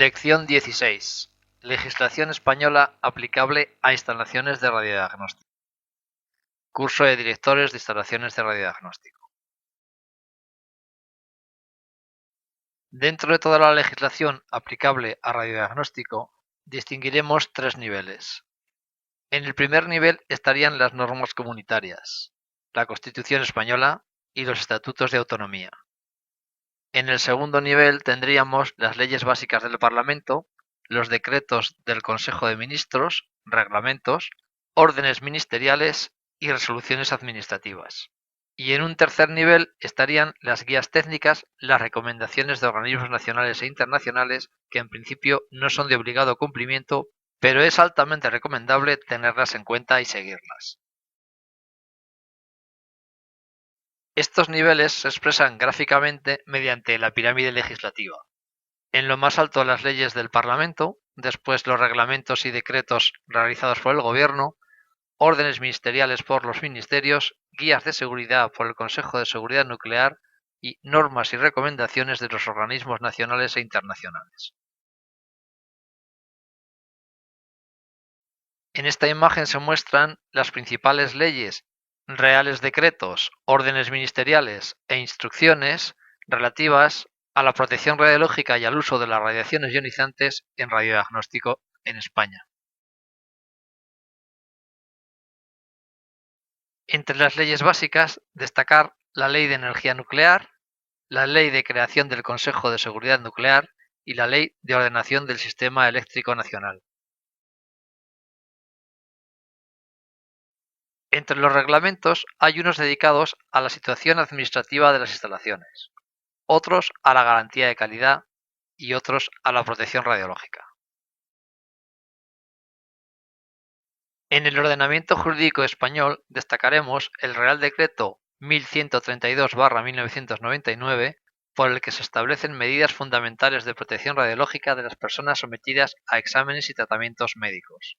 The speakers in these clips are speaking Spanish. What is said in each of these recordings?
Lección 16. Legislación española aplicable a instalaciones de radiodiagnóstico. Curso de directores de instalaciones de radiodiagnóstico. Dentro de toda la legislación aplicable a radiodiagnóstico, distinguiremos tres niveles. En el primer nivel estarían las normas comunitarias, la Constitución española y los estatutos de autonomía. En el segundo nivel tendríamos las leyes básicas del Parlamento, los decretos del Consejo de Ministros, reglamentos, órdenes ministeriales y resoluciones administrativas. Y en un tercer nivel estarían las guías técnicas, las recomendaciones de organismos nacionales e internacionales que en principio no son de obligado cumplimiento, pero es altamente recomendable tenerlas en cuenta y seguirlas. Estos niveles se expresan gráficamente mediante la pirámide legislativa. En lo más alto las leyes del Parlamento, después los reglamentos y decretos realizados por el Gobierno, órdenes ministeriales por los ministerios, guías de seguridad por el Consejo de Seguridad Nuclear y normas y recomendaciones de los organismos nacionales e internacionales. En esta imagen se muestran las principales leyes, reales decretos, órdenes ministeriales e instrucciones relativas a la protección radiológica y al uso de las radiaciones ionizantes en radiodiagnóstico en España. Entre las leyes básicas, destacar la Ley de Energía Nuclear, la Ley de Creación del Consejo de Seguridad Nuclear y la Ley de Ordenación del Sistema Eléctrico Nacional. Entre los reglamentos hay unos dedicados a la situación administrativa de las instalaciones, otros a la garantía de calidad y otros a la protección radiológica. En el ordenamiento jurídico español destacaremos el Real Decreto 1132/1999, por el que se establecen medidas fundamentales de protección radiológica de las personas sometidas a exámenes y tratamientos médicos.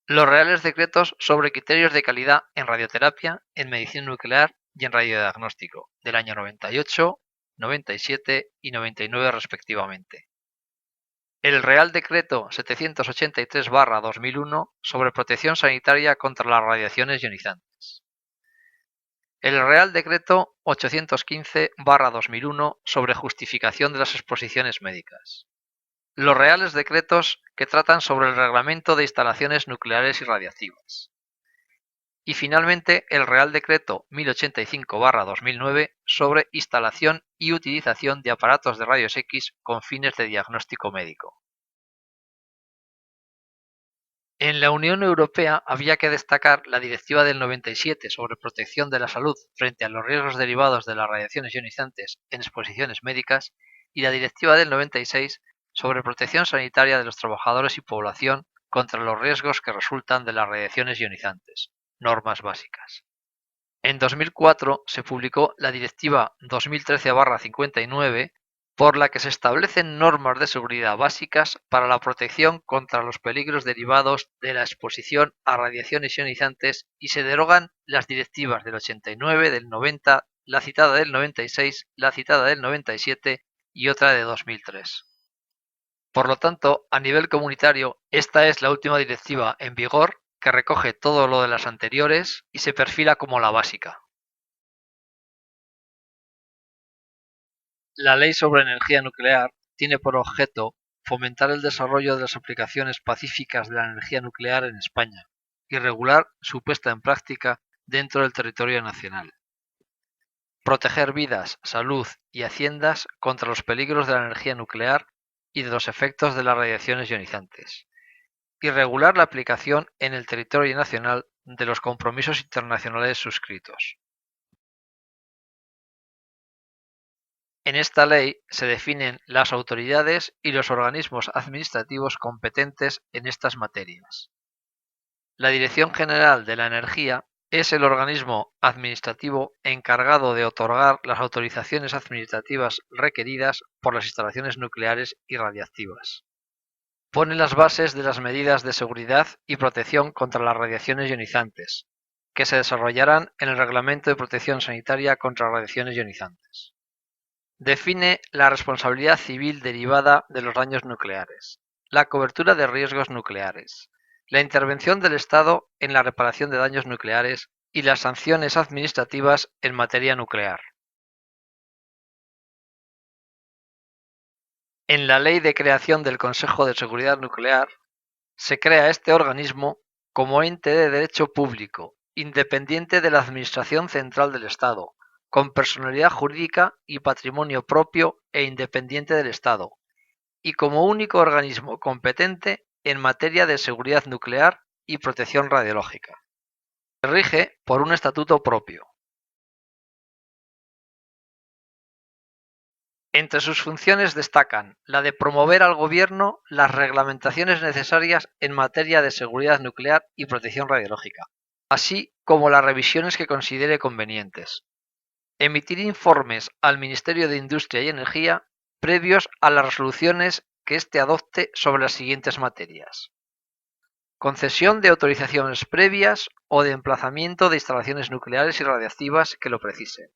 Los Reales Decretos sobre criterios de calidad en radioterapia, en medicina nuclear y en radiodiagnóstico, del año 98, 97 y 99 respectivamente. El Real Decreto 783/2001 sobre protección sanitaria contra las radiaciones ionizantes. El Real Decreto 815/2001 sobre justificación de las exposiciones médicas. Los Reales Decretos que tratan sobre el reglamento de instalaciones nucleares y radiactivas. Y finalmente el Real Decreto 1085/2009 sobre instalación y utilización de aparatos de rayos X con fines de diagnóstico médico. En la Unión Europea había que destacar la Directiva del 97 sobre protección de la salud frente a los riesgos derivados de las radiaciones ionizantes en exposiciones médicas y la Directiva del 96 sobre protección sanitaria de los trabajadores y población contra los riesgos que resultan de las radiaciones ionizantes, normas básicas. En 2004 se publicó la Directiva 2013/59, por la que se establecen normas de seguridad básicas para la protección contra los peligros derivados de la exposición a radiaciones ionizantes y se derogan las directivas del 89, del 90, la citada del 96, la citada del 97 y otra de 2003. Por lo tanto, a nivel comunitario, esta es la última directiva en vigor que recoge todo lo de las anteriores y se perfila como la básica. La Ley sobre Energía Nuclear tiene por objeto fomentar el desarrollo de las aplicaciones pacíficas de la energía nuclear en España y regular su puesta en práctica dentro del territorio nacional. Proteger vidas, salud y haciendas contra los peligros de la energía nuclear y de los efectos de las radiaciones ionizantes. Y regular la aplicación en el territorio nacional de los compromisos internacionales suscritos. En esta ley se definen las autoridades y los organismos administrativos competentes en estas materias. La Dirección General de la Energía es el organismo administrativo encargado de otorgar las autorizaciones administrativas requeridas por las instalaciones nucleares y radiactivas. Pone las bases de las medidas de seguridad y protección contra las radiaciones ionizantes, que se desarrollarán en el Reglamento de Protección Sanitaria contra Radiaciones Ionizantes. Define la responsabilidad civil derivada de los daños nucleares, la cobertura de riesgos nucleares, la intervención del Estado en la reparación de daños nucleares y las sanciones administrativas en materia nuclear. En la Ley de Creación del Consejo de Seguridad Nuclear, se crea este organismo como ente de derecho público, independiente de la Administración Central del Estado, con personalidad jurídica y patrimonio propio e independiente del Estado, y como único organismo competente en materia de seguridad nuclear y protección radiológica. Se rige por un estatuto propio. Entre sus funciones destacan la de promover al Gobierno las reglamentaciones necesarias en materia de seguridad nuclear y protección radiológica, así como las revisiones que considere convenientes. Emitir informes al Ministerio de Industria y Energía previos a las resoluciones que éste adopte sobre las siguientes materias: concesión de autorizaciones previas o de emplazamiento de instalaciones nucleares y radiactivas que lo precisen.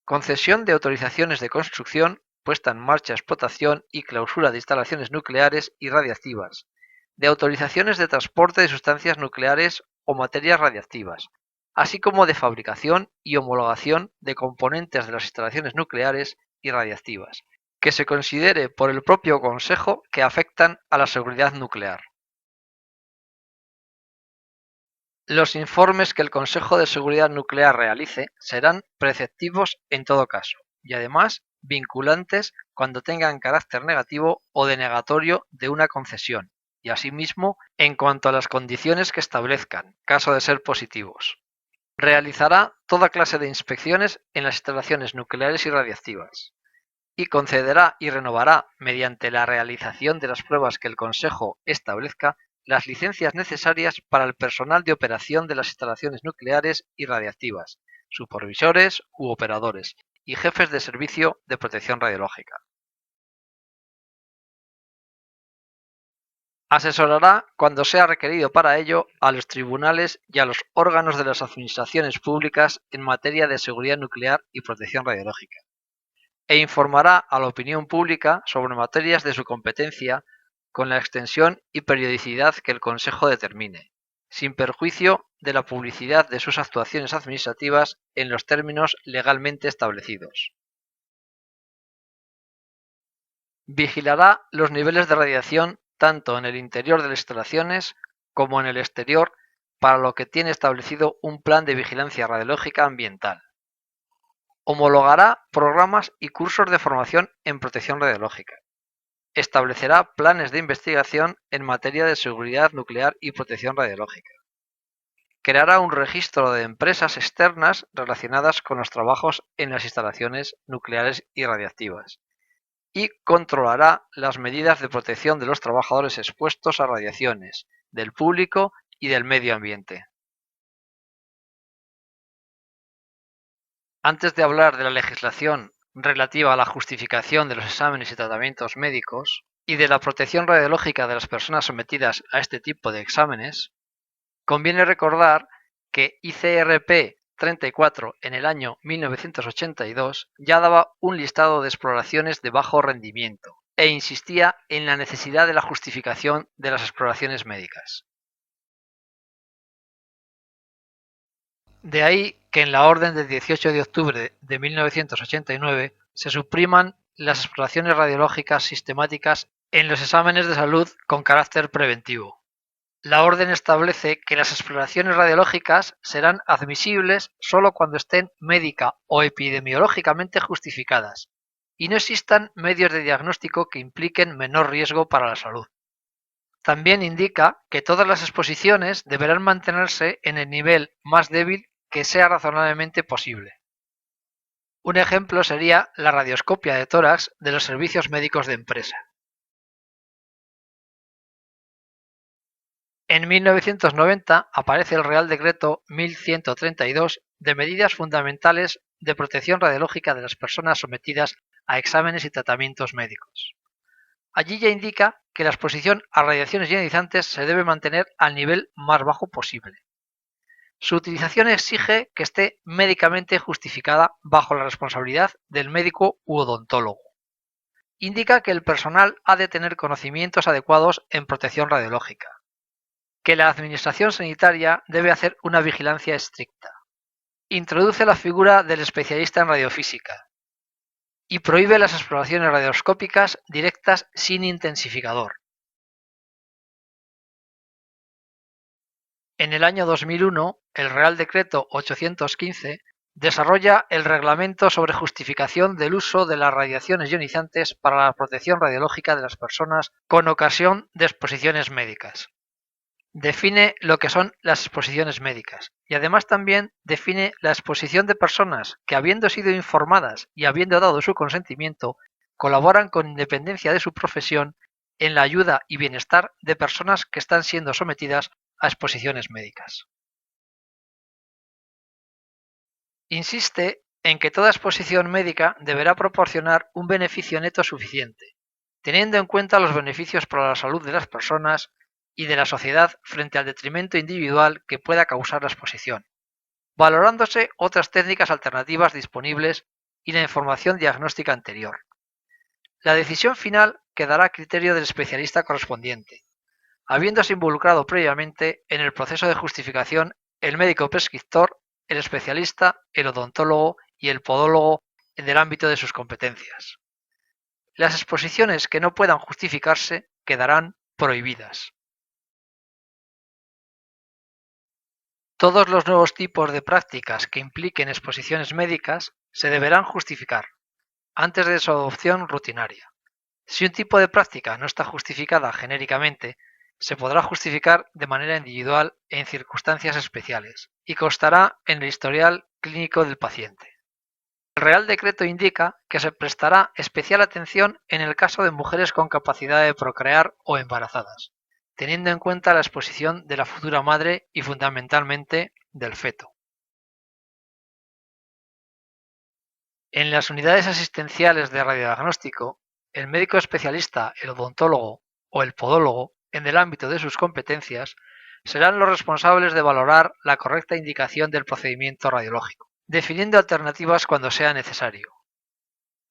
Concesión de autorizaciones de construcción, puesta en marcha, explotación y clausura de instalaciones nucleares y radiactivas, de autorizaciones de transporte de sustancias nucleares o materias radiactivas, así como de fabricación y homologación de componentes de las instalaciones nucleares y radiactivas, que se considere por el propio Consejo que afectan a la seguridad nuclear. Los informes que el Consejo de Seguridad Nuclear realice serán preceptivos en todo caso, y además vinculantes cuando tengan carácter negativo o denegatorio de una concesión, y asimismo en cuanto a las condiciones que establezcan, caso de ser positivos. Realizará toda clase de inspecciones en las instalaciones nucleares y radiactivas, y concederá y renovará, mediante la realización de las pruebas que el Consejo establezca, las licencias necesarias para el personal de operación de las instalaciones nucleares y radiactivas, supervisores u operadores, y jefes de servicio de protección radiológica. Asesorará, cuando sea requerido para ello, a los tribunales y a los órganos de las administraciones públicas en materia de seguridad nuclear y protección radiológica, e informará a la opinión pública sobre materias de su competencia con la extensión y periodicidad que el Consejo determine, sin perjuicio de la publicidad de sus actuaciones administrativas en los términos legalmente establecidos. Vigilará los niveles de radiación tanto en el interior de las instalaciones como en el exterior, para lo que tiene establecido un plan de vigilancia radiológica ambiental. Homologará programas y cursos de formación en protección radiológica. Establecerá planes de investigación en materia de seguridad nuclear y protección radiológica. Creará un registro de empresas externas relacionadas con los trabajos en las instalaciones nucleares y radiactivas. Y controlará las medidas de protección de los trabajadores expuestos a radiaciones, del público y del medio ambiente. Antes de hablar de la legislación relativa a la justificación de los exámenes y tratamientos médicos y de la protección radiológica de las personas sometidas a este tipo de exámenes, conviene recordar que ICRP 34 en el año 1982 ya daba un listado de exploraciones de bajo rendimiento e insistía en la necesidad de la justificación de las exploraciones médicas. De ahí que en la orden del 18 de octubre de 1989 se supriman las exploraciones radiológicas sistemáticas en los exámenes de salud con carácter preventivo. La orden establece que las exploraciones radiológicas serán admisibles solo cuando estén médica o epidemiológicamente justificadas y no existan medios de diagnóstico que impliquen menor riesgo para la salud. También indica que todas las exposiciones deberán mantenerse en el nivel más débil que sea razonablemente posible. Un ejemplo sería la radioscopia de tórax de los servicios médicos de empresa. En 1990 aparece el Real Decreto 1132 de medidas fundamentales de protección radiológica de las personas sometidas a exámenes y tratamientos médicos. Allí ya indica que la exposición a radiaciones ionizantes se debe mantener al nivel más bajo posible. Su utilización exige que esté médicamente justificada bajo la responsabilidad del médico u odontólogo. Indica que el personal ha de tener conocimientos adecuados en protección radiológica, que la administración sanitaria debe hacer una vigilancia estricta. Introduce la figura del especialista en radiofísica y prohíbe las exploraciones radioscópicas directas sin intensificador. En el año 2001, el Real Decreto 815 desarrolla el Reglamento sobre justificación del uso de las radiaciones ionizantes para la protección radiológica de las personas con ocasión de exposiciones médicas. Define lo que son las exposiciones médicas y además también define la exposición de personas que, habiendo sido informadas y habiendo dado su consentimiento, colaboran con independencia de su profesión en la ayuda y bienestar de personas que están siendo sometidas a exposiciones médicas. Insiste en que toda exposición médica deberá proporcionar un beneficio neto suficiente, teniendo en cuenta los beneficios para la salud de las personas y de la sociedad frente al detrimento individual que pueda causar la exposición, valorándose otras técnicas alternativas disponibles y la información diagnóstica anterior. La decisión final quedará a criterio del especialista correspondiente, habiéndose involucrado previamente en el proceso de justificación el médico prescriptor, el especialista, el odontólogo y el podólogo en el ámbito de sus competencias. Las exposiciones que no puedan justificarse quedarán prohibidas. Todos los nuevos tipos de prácticas que impliquen exposiciones médicas se deberán justificar antes de su adopción rutinaria. Si un tipo de práctica no está justificada genéricamente, se podrá justificar de manera individual en circunstancias especiales y constará en el historial clínico del paciente. El Real Decreto indica que se prestará especial atención en el caso de mujeres con capacidad de procrear o embarazadas, teniendo en cuenta la exposición de la futura madre y fundamentalmente del feto. En las unidades asistenciales de radiodiagnóstico, el médico especialista, el odontólogo o el podólogo, en el ámbito de sus competencias, serán los responsables de valorar la correcta indicación del procedimiento radiológico, definiendo alternativas cuando sea necesario.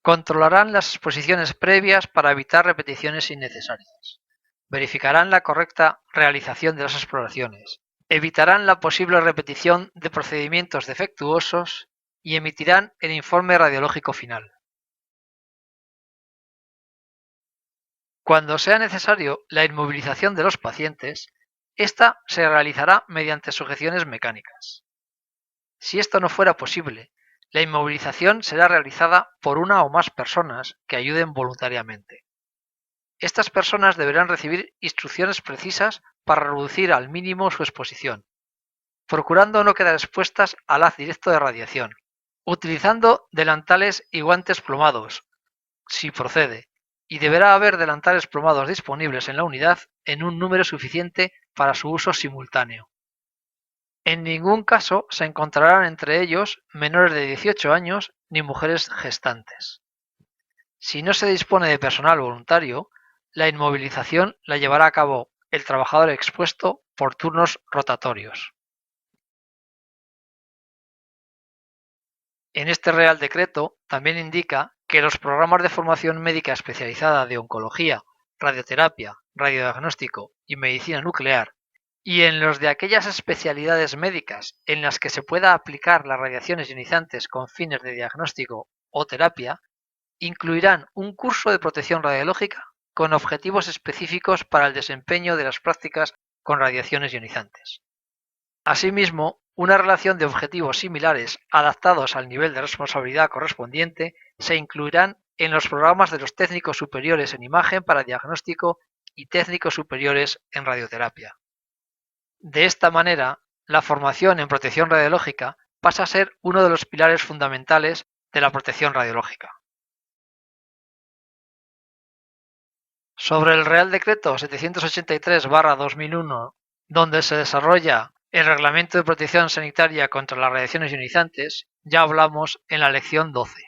Controlarán las exposiciones previas para evitar repeticiones innecesarias. Verificarán la correcta realización de las exploraciones. Evitarán la posible repetición de procedimientos defectuosos y emitirán el informe radiológico final. Cuando sea necesario la inmovilización de los pacientes, esta se realizará mediante sujeciones mecánicas. Si esto no fuera posible, la inmovilización será realizada por una o más personas que ayuden voluntariamente. Estas personas deberán recibir instrucciones precisas para reducir al mínimo su exposición, procurando no quedar expuestas al haz directo de radiación, utilizando delantales y guantes plomados, si procede, y deberá haber delantales plomados disponibles en la unidad en un número suficiente para su uso simultáneo. En ningún caso se encontrarán entre ellos menores de 18 años ni mujeres gestantes. Si no se dispone de personal voluntario, la inmovilización la llevará a cabo el trabajador expuesto por turnos rotatorios. En este Real Decreto también indica que los programas de formación médica especializada de oncología, radioterapia, radiodiagnóstico y medicina nuclear, y en los de aquellas especialidades médicas en las que se pueda aplicar las radiaciones ionizantes con fines de diagnóstico o terapia, incluirán un curso de protección radiológica con objetivos específicos para el desempeño de las prácticas con radiaciones ionizantes. Asimismo, una relación de objetivos similares adaptados al nivel de responsabilidad correspondiente se incluirán en los programas de los técnicos superiores en imagen para diagnóstico y técnicos superiores en radioterapia. De esta manera, la formación en protección radiológica pasa a ser uno de los pilares fundamentales de la protección radiológica. Sobre el Real Decreto 783/2001, donde se desarrolla el Reglamento de Protección Sanitaria contra las Radiaciones Ionizantes, ya hablamos en la lección 12.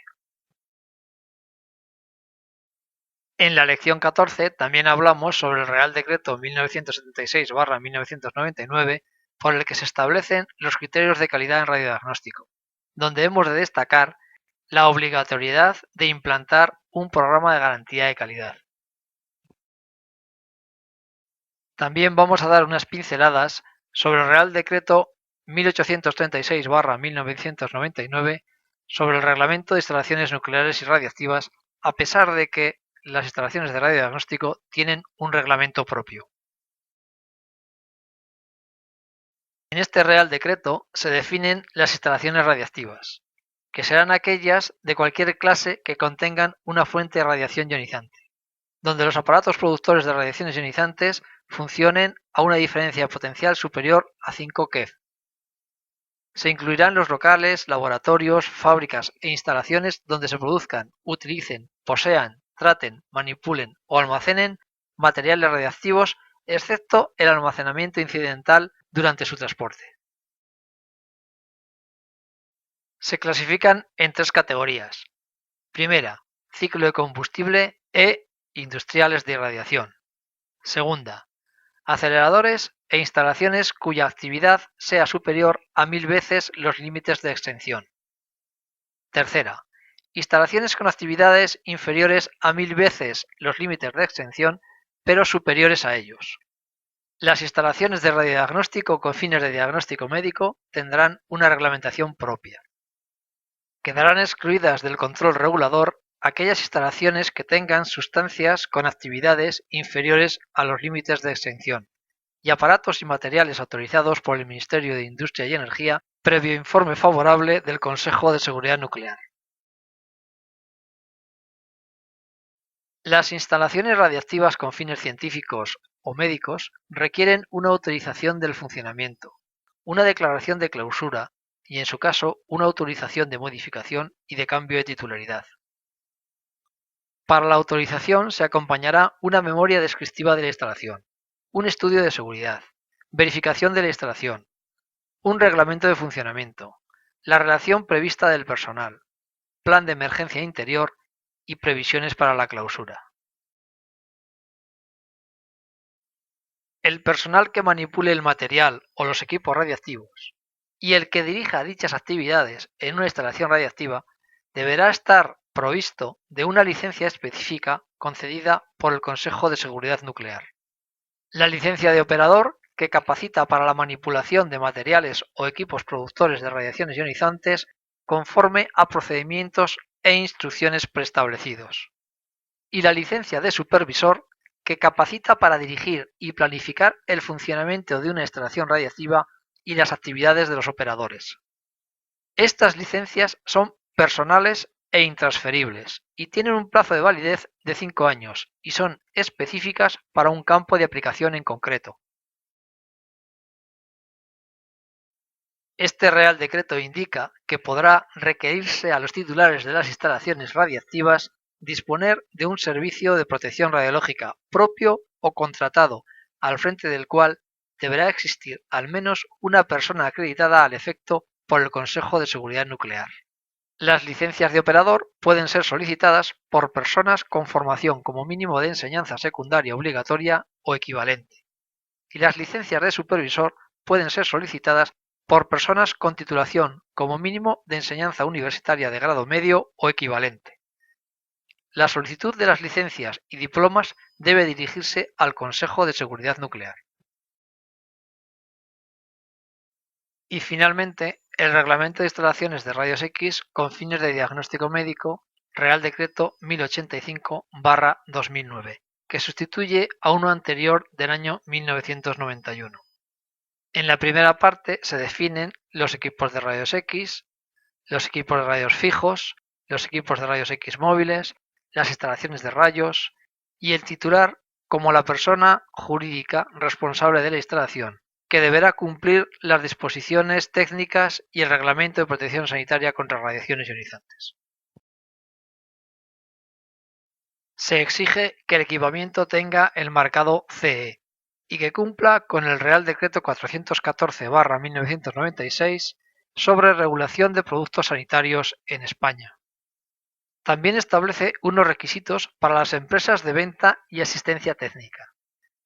En la lección 14 también hablamos sobre el Real Decreto 1976/1999, por el que se establecen los criterios de calidad en radiodiagnóstico, donde hemos de destacar la obligatoriedad de implantar un programa de garantía de calidad. También vamos a dar unas pinceladas sobre el Real Decreto 1836/1999 sobre el Reglamento de Instalaciones Nucleares y Radiactivas, a pesar de que las instalaciones de radiodiagnóstico tienen un reglamento propio. En este Real Decreto se definen las instalaciones radiactivas, que serán aquellas de cualquier clase que contengan una fuente de radiación ionizante, donde los aparatos productores de radiaciones ionizantes funcionen a una diferencia potencial superior a 5 keV. Se incluirán los locales, laboratorios, fábricas e instalaciones donde se produzcan, utilicen, posean, traten, manipulen o almacenen materiales radiactivos, excepto el almacenamiento incidental durante su transporte. Se clasifican en 3 categorías. Primera, ciclo de combustible e industriales de irradiación. Segunda, aceleradores e instalaciones cuya actividad sea superior a 1000 veces los límites de extensión. Tercera, instalaciones con actividades inferiores a 1000 veces los límites de extensión, pero superiores a ellos. Las instalaciones de radiodiagnóstico con fines de diagnóstico médico tendrán una reglamentación propia. Quedarán excluidas del control regulador aquellas instalaciones que tengan sustancias con actividades inferiores a los límites de extensión y aparatos y materiales autorizados por el Ministerio de Industria y Energía previo informe favorable del Consejo de Seguridad Nuclear. Las instalaciones radiactivas con fines científicos o médicos requieren una autorización del funcionamiento, una declaración de clausura y, en su caso, una autorización de modificación y de cambio de titularidad. Para la autorización se acompañará una memoria descriptiva de la instalación, un estudio de seguridad, verificación de la instalación, un reglamento de funcionamiento, la relación prevista del personal, plan de emergencia interior y previsiones para la clausura. El personal que manipule el material o los equipos radiactivos y el que dirija dichas actividades en una instalación radiactiva deberá estar provisto de una licencia específica concedida por el Consejo de Seguridad Nuclear. La licencia de operador, que capacita para la manipulación de materiales o equipos productores de radiaciones ionizantes conforme a procedimientos e instrucciones preestablecidos. Y la licencia de supervisor, que capacita para dirigir y planificar el funcionamiento de una instalación radiactiva y las actividades de los operadores. Estas licencias son personales e intransferibles y tienen un plazo de validez de 5 años y son específicas para un campo de aplicación en concreto. Este Real Decreto indica que podrá requerirse a los titulares de las instalaciones radiactivas disponer de un servicio de protección radiológica propio o contratado, al frente del cual deberá existir al menos una persona acreditada al efecto por el Consejo de Seguridad Nuclear. Las licencias de operador pueden ser solicitadas por personas con formación como mínimo de enseñanza secundaria obligatoria o equivalente, y las licencias de supervisor pueden ser solicitadas por personas con titulación como mínimo de enseñanza universitaria de grado medio o equivalente. La solicitud de las licencias y diplomas debe dirigirse al Consejo de Seguridad Nuclear. Y finalmente, el Reglamento de Instalaciones de Rayos X con fines de diagnóstico médico, Real Decreto 1085/2009, que sustituye a uno anterior del año 1991. En la primera parte se definen los equipos de rayos X, los equipos de rayos fijos, los equipos de rayos X móviles, las instalaciones de rayos y el titular como la persona jurídica responsable de la instalación, que deberá cumplir las disposiciones técnicas y el Reglamento de Protección Sanitaria contra Radiaciones Ionizantes. Se exige que el equipamiento tenga el marcado CE y que cumpla con el Real Decreto 414/1996 sobre regulación de productos sanitarios en España. También establece unos requisitos para las empresas de venta y asistencia técnica,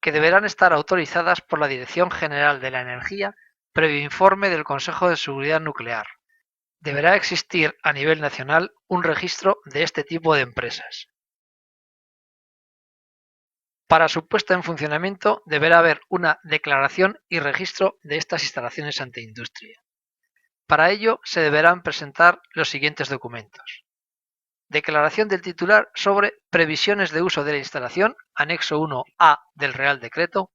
que deberán estar autorizadas por la Dirección General de la Energía previo informe del Consejo de Seguridad Nuclear. Deberá existir a nivel nacional un registro de este tipo de empresas. Para su puesta en funcionamiento deberá haber una declaración y registro de estas instalaciones ante industria. Para ello se deberán presentar los siguientes documentos. Declaración del titular sobre previsiones de uso de la instalación, anexo 1A del Real Decreto.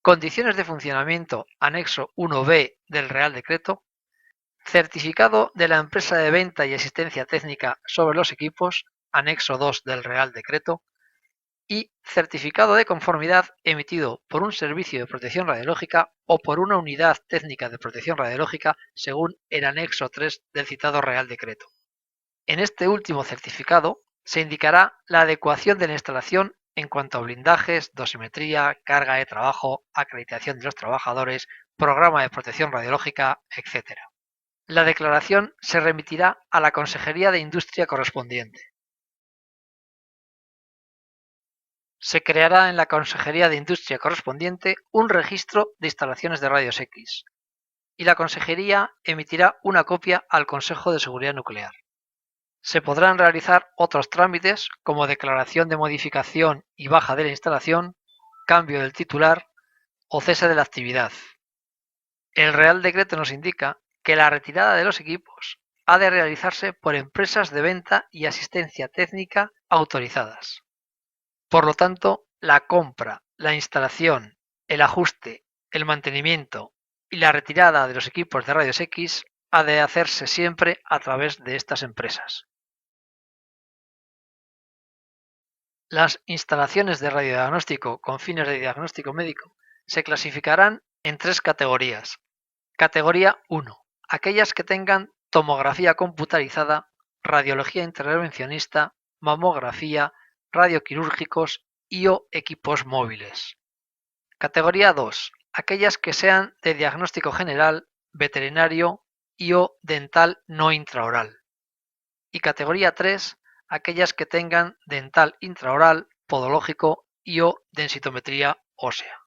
Condiciones de funcionamiento, anexo 1B del Real Decreto. Certificado de la empresa de venta y asistencia técnica sobre los equipos, anexo 2 del Real Decreto. Y certificado de conformidad emitido por un servicio de protección radiológica o por una unidad técnica de protección radiológica según el anexo 3 del citado Real Decreto. En este último certificado se indicará la adecuación de la instalación en cuanto a blindajes, dosimetría, carga de trabajo, acreditación de los trabajadores, programa de protección radiológica, etc. La declaración se remitirá a la Consejería de Industria correspondiente. Se creará en la Consejería de Industria correspondiente un registro de instalaciones de rayos X y la Consejería emitirá una copia al Consejo de Seguridad Nuclear. Se podrán realizar otros trámites como declaración de modificación y baja de la instalación, cambio del titular o cese de la actividad. El Real Decreto nos indica que la retirada de los equipos ha de realizarse por empresas de venta y asistencia técnica autorizadas. Por lo tanto, la compra, la instalación, el ajuste, el mantenimiento y la retirada de los equipos de rayos X ha de hacerse siempre a través de estas empresas. Las instalaciones de radiodiagnóstico con fines de diagnóstico médico se clasificarán en tres categorías. Categoría 1. Aquellas que tengan tomografía computarizada, radiología intervencionista, mamografía, radioquirúrgicos y o equipos móviles. Categoría 2. Aquellas que sean de diagnóstico general, veterinario y o dental no intraoral. Y categoría 3. Aquellas que tengan dental intraoral, podológico y o densitometría ósea.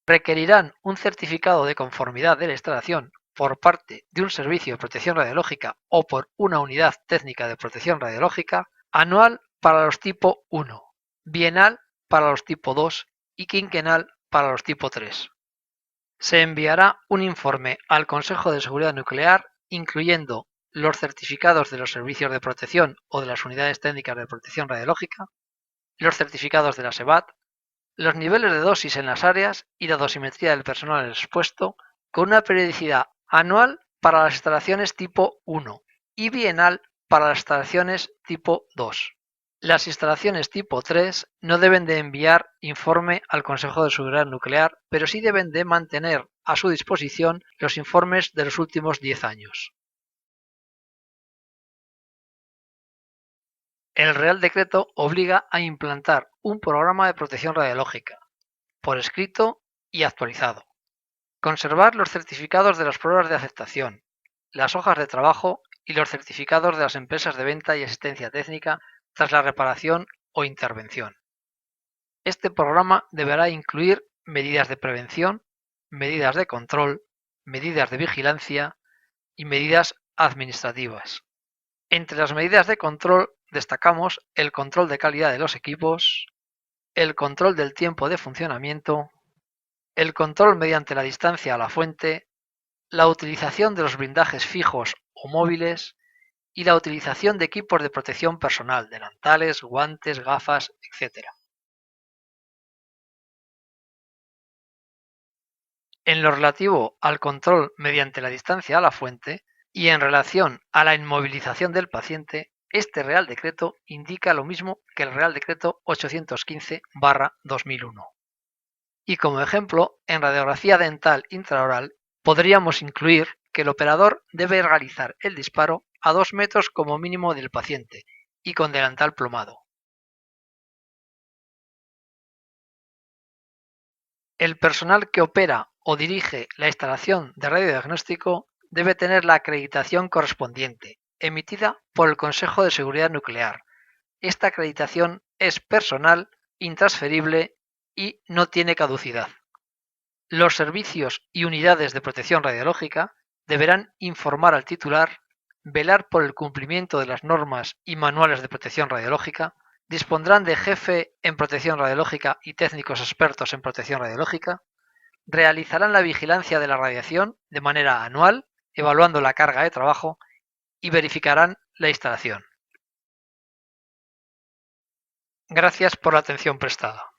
Requerirán un certificado de conformidad de la instalación por parte de un servicio de protección radiológica o por una unidad técnica de protección radiológica anual para los tipo 1, bienal para los tipo 2 y quinquenal para los tipo 3. Se enviará un informe al Consejo de Seguridad Nuclear incluyendo los certificados de los servicios de protección o de las unidades técnicas de protección radiológica, los certificados de la SEBAT, los niveles de dosis en las áreas y la dosimetría del personal expuesto con una periodicidad anual para las instalaciones tipo 1 y bienal para las instalaciones tipo 2. Las instalaciones tipo 3 no deben de enviar informe al Consejo de Seguridad Nuclear, pero sí deben de mantener a su disposición los informes de los últimos 10 años. El Real Decreto obliga a implantar un programa de protección radiológica, por escrito y actualizado. Conservar los certificados de las pruebas de aceptación, las hojas de trabajo y los certificados de las empresas de venta y asistencia técnica tras la reparación o intervención. Este programa deberá incluir medidas de prevención, medidas de control, medidas de vigilancia y medidas administrativas. Entre las medidas de control destacamos el control de calidad de los equipos, el control del tiempo de funcionamiento, el control mediante la distancia a la fuente, la utilización de los blindajes fijos o móviles y la utilización de equipos de protección personal, delantales, guantes, gafas, etc. En lo relativo al control mediante la distancia a la fuente y en relación a la inmovilización del paciente, este Real Decreto indica lo mismo que el Real Decreto 815/2001. Y como ejemplo, en radiografía dental intraoral podríamos incluir que el operador debe realizar el disparo a 2 metros como mínimo del paciente y con delantal plomado. El personal que opera o dirige la instalación de radiodiagnóstico debe tener la acreditación correspondiente, emitida por el Consejo de Seguridad Nuclear. Esta acreditación es personal, intransferible y no tiene caducidad. Los servicios y unidades de protección radiológica deberán informar al titular, velar por el cumplimiento de las normas y manuales de protección radiológica, dispondrán de jefe en protección radiológica y técnicos expertos en protección radiológica, realizarán la vigilancia de la radiación de manera anual, evaluando la carga de trabajo y verificarán la instalación. Gracias por la atención prestada.